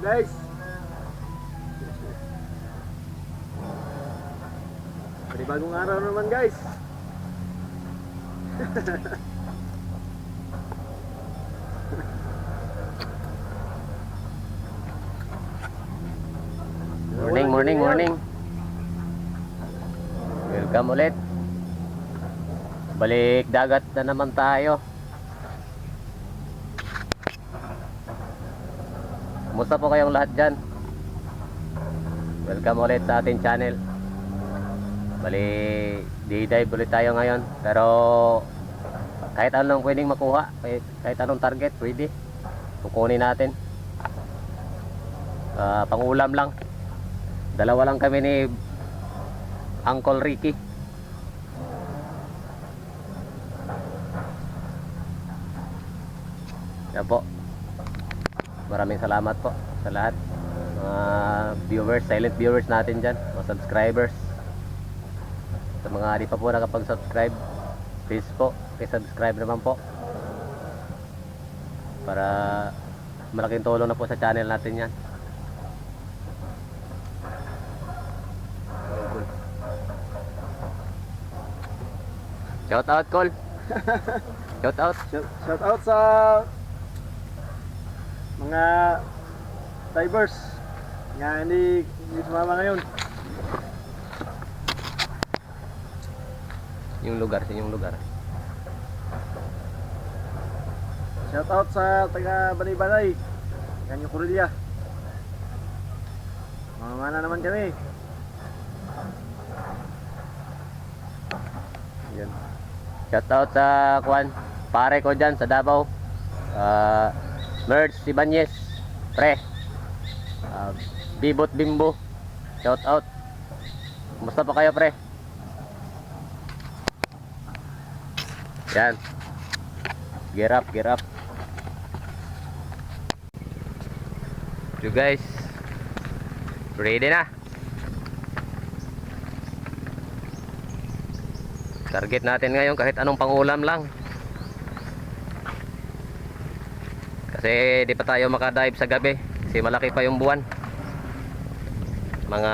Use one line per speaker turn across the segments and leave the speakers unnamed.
guys. Bagong araw naman guys.
Morning. Welcome ulit. Balik dagat na naman tayo. Kumusta po kayong lahat dyan? Welcome ulit sa ating channel. Bali, di-dive ulit tayo ngayon. Pero kahit anong pwedeng makuha, kahit anong target pwede kukunin natin. Pangulam lang. Dalawa lang kami ni Uncle Ricky. Yan po. Maraming salamat po sa lahat mga viewers, silent viewers natin dyan, mga subscribers. Sa mga di pa po nakapag-subscribe, please po, i-subscribe naman po para malaking tulong na po sa channel natin yan. Shout out, Col. Shout out
sa mga divers nga hindi sumama ngayon.
Yung lugar.
Shout out sa taga Banay-Banay, Ganyo Corilla. Mamana naman kami.
Yan. Shout out sa pare ko dyan sa Davao, Merge Ibanez, pre, Bibot Bimbo. Shout out. Kumusta pa kayo, pre? Yan. Gear up. You guys ready na? Target natin ngayon kahit anong pangulam lang. Kasi di pa tayo makadive sa gabi kasi malaki pa yung buwan. Mga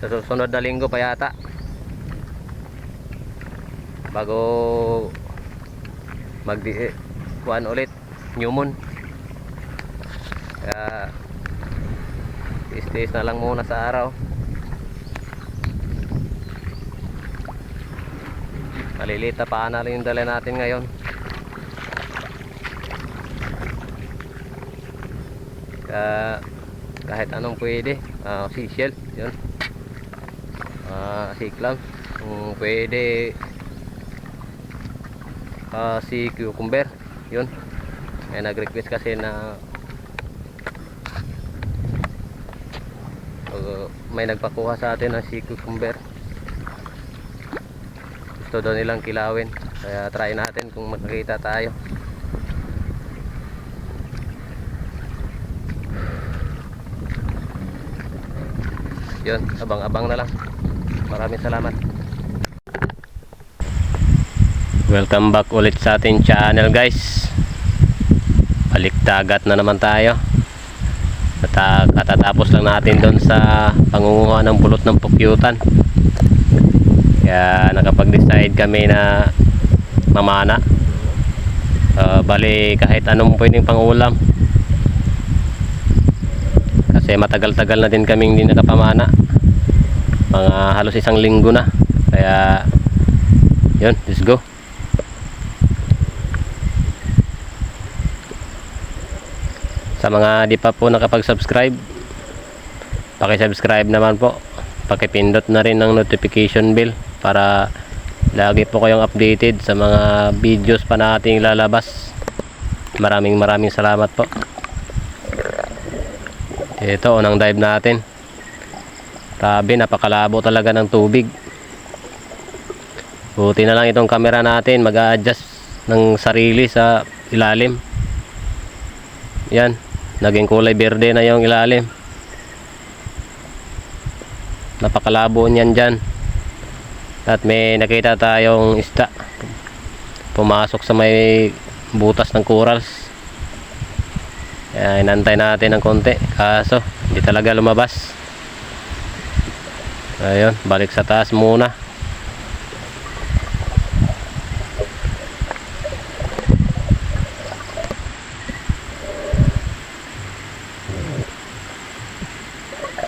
sa susunod na linggo pa yata bago kuan ulit new moon. Kaya tiis na lang muna sa araw. Malilita pa na rin yung dala natin ngayon. Kahit anong pwede, seashell yun, siklam kung pwede, si cucumber yun. May nag-request kasi na may nagpakuha sa atin ng si cucumber. Gusto daw nilang kilawin, kaya try natin kung makakita tayo. Yun, abang-abang na lang. Maraming salamat. Welcome back ulit sa ating channel, guys. Balik dagat na naman tayo. Katatapos lang natin doon sa pangunguha ng pulot ng pukyutan. Kaya nakapag-decide kami na mamana. Bali kahit anong pwedeng pangulam. Kasi matagal-tagal na din kaming hindi nakapamana. Mga halos 1 linggo na. Kaya yun, let's go. Sa mga di pa po nakapag-subscribe, paki-subscribe naman po. Paki-pindot na rin ng notification bell para lagi po kayong updated sa mga videos pa nating lalabas. Maraming salamat po. Ito, unang dive natin. Grabe, napakalabo talaga ng tubig. Buti na lang itong camera natin mag-a-adjust ng sarili sa ilalim. Yan, naging kulay berde na yung ilalim. Napakalabo niyan dyan. At may nakita tayong isda pumasok sa may butas ng corals. Kaya inantay natin ng konti, kaso hindi talaga lumabas. Ayun, balik sa taas muna.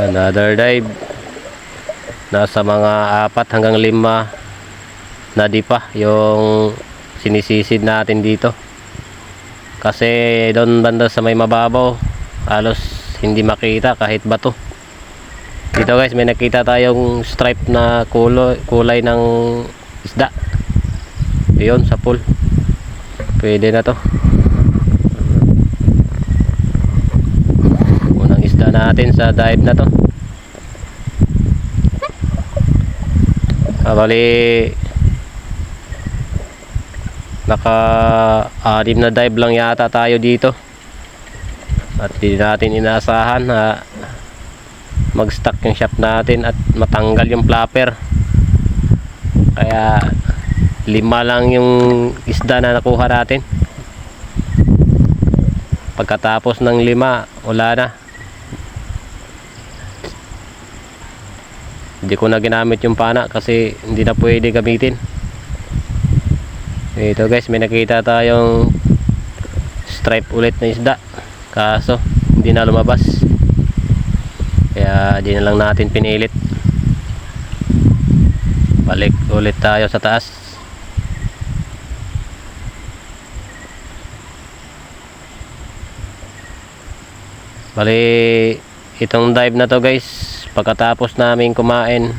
Another dive. Nasa mga 4 hanggang 5 na di pa yung sinisisid natin dito. Kasi doon banda sa may mababaw, halos hindi makita kahit bato. Dito guys, may nakita tayong stripe na kulay ng isda. Yun, sa pool. Pwede na to. Unang isda natin sa dive na to. Bali, naka-6 na dive lang yata tayo dito. At di natin inaasahan na mag-stuck yung shop natin at matanggal yung flapper. Kaya 5 lang yung isda na nakuha natin. Pagkatapos ng 5, wala na. Hindi ko na ginamit yung pana kasi hindi na pwede gamitin. Ito guys, may nakita tayong stripe ulit na isda, kaso hindi na lumabas. Kaya di na lang natin pinilit. Balik ulit tayo sa taas. Bali, itong dive na to guys, pagkatapos namin kumain,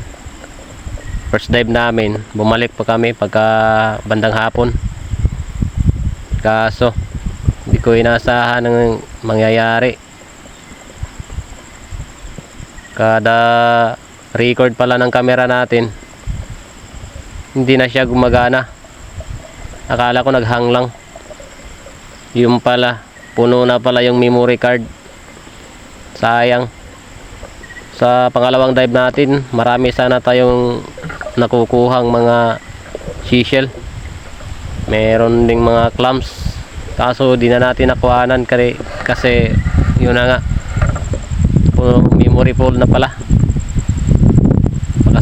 first dive namin, bumalik pa kami pagka bandang hapon. Kaso hindi ko inaasahan ng mangyayari. Kada record pala ng camera natin, hindi na siya gumagana. Akala ko naghang lang. Yung pala, puno na pala yung memory card. Sayang. Sa pangalawang dive natin, marami sana tayong nakukuhang mga seashell. Meron ding mga clams. Kaso di na natin nakuhanan kasi yun na nga, memory full na pala.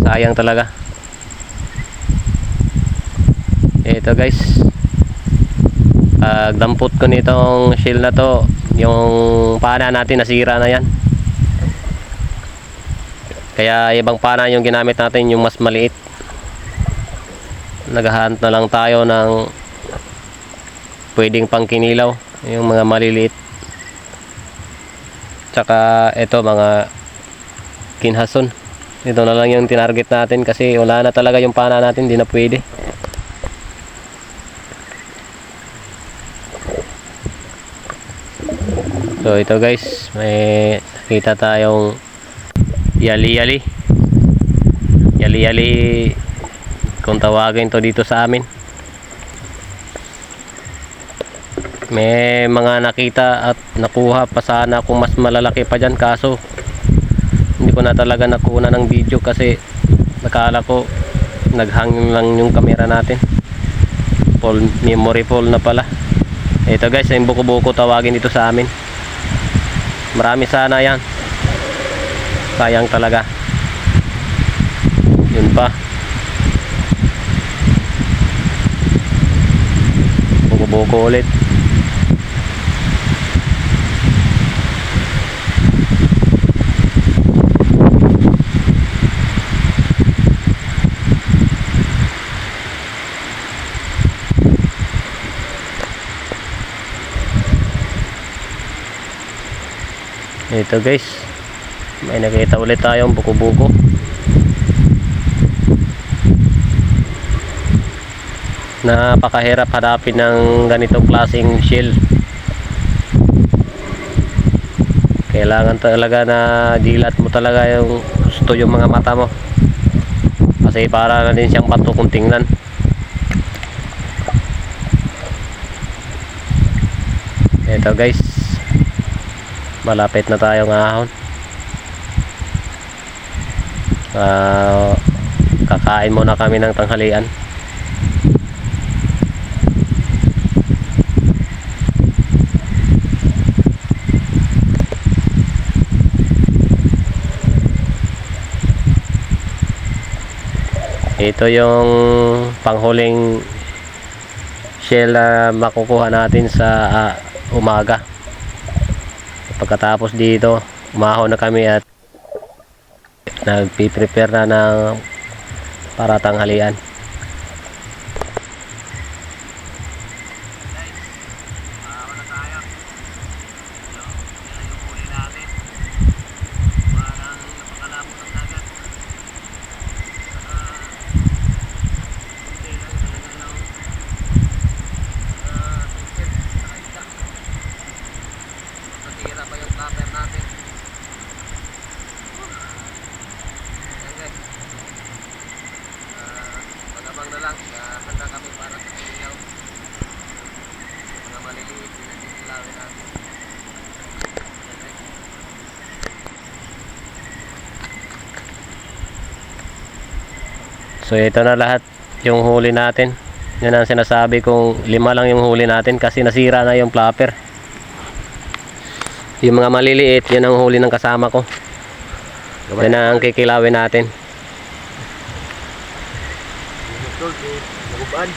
Sayang talaga. Ito guys, dampot ko nitong shell na to, yung pana natin nasira na yan. Kaya ibang pana yung ginamit natin, yung mas maliit. Naghahunt na lang tayo ng pwedeng pangkinilaw, yung mga maliliit. Tsaka ito, mga kinhason. Ito na lang yung tinarget natin kasi wala na talaga yung pana natin, hindi na pwede. So ito guys, may nakita tayong yali-yali kung tawagin to dito sa amin. May mga nakita at nakuha pa sana kung mas malalaki pa dyan, kaso hindi ko na talaga nakuha ng video kasi nakala ko naghang lang yung camera natin. Full memory full na pala. Ito guys, yung buko-buko tawagin dito sa amin. Marami sana yan, sayang talaga. Yun pa, buko-buko ulit. Ito guys, may nakita ulit tayong buko-buko. Napakahirap hanapin ng ganitong klaseng shell. Kailangan talaga na dilat mo talaga yung gusto yung mga mata mo, kasi para na din siyang bato kung tingnan. Ito guys, malapit na tayong ahon. Kakain muna kami ng tanghalian. Ito yung panghuling shell na makukuha natin sa umaga. Pagkatapos dito, umahon na kami at nagpi-prepare na ng para tanghalian.
Tira pa yung cover natin. Yan guys. Magabang na lang. Handa kami para sa ilaw. Mga maliliit. Ilawin natin. Yan guys.
So ito na lahat yung huli natin. Yan ang sinasabi kong 5 lang yung huli natin kasi nasira na yung flapper. Yung mga maliliit, yan ang huli ng kasama ko. Yan ang kikilawin natin.
Naguban.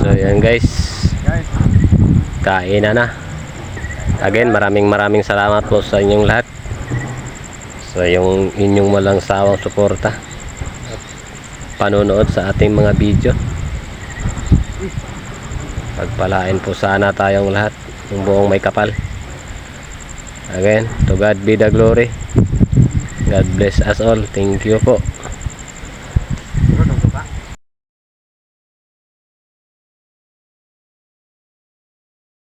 So yan guys, kain na. Again, maraming salamat po sa inyong lahat, sa yung inyong walang sawang suporta at panonood sa ating mga video. Pagpalain po sana tayong lahat, yung buong may kapal. Again, to God be the glory. God bless us all. Thank you po.